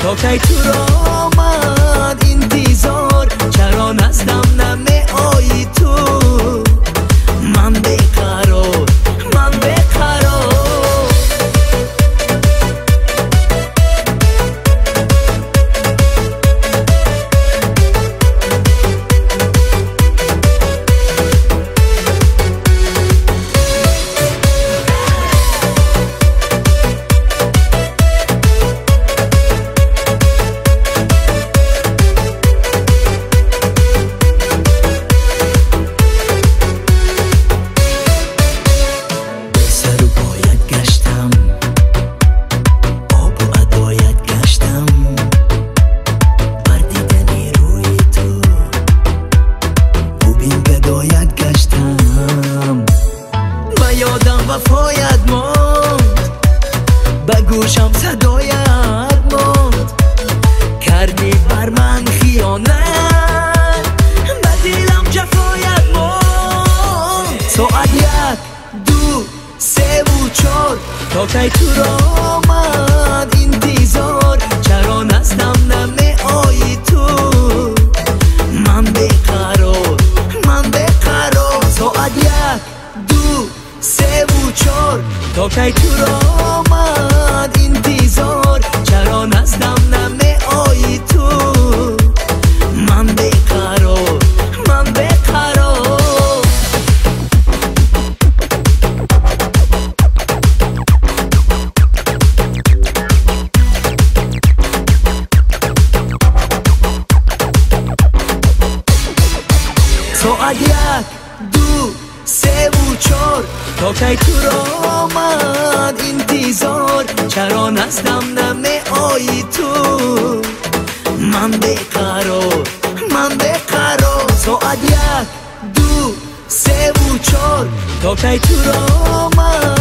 تا کی تو را آمد انتظار چرا نزدم نمی آیی تو من بیقرار من بیقرار وفایت ماند به گوشم صدایت ماند کردی بر من خیانت به دلم جفایت ماند ساعت 1 2 3 و 4 تا کی تو را آمد انتظار چرا نزدم نمی آیی تو من بیقرار من بیقرار ساعت 1 2 3 و 4 تا کی تو را آمد انتظار چرا نزدم نمی آیی تو من بیقرار من بیقرار ساعت 1 2 3 و 4 تا کی تو را آمد انتظار چرا نزدم نمی آیی تو من بیقرار من بیقرار ساعت 1 2 3 و 4 تا کی تو را آمد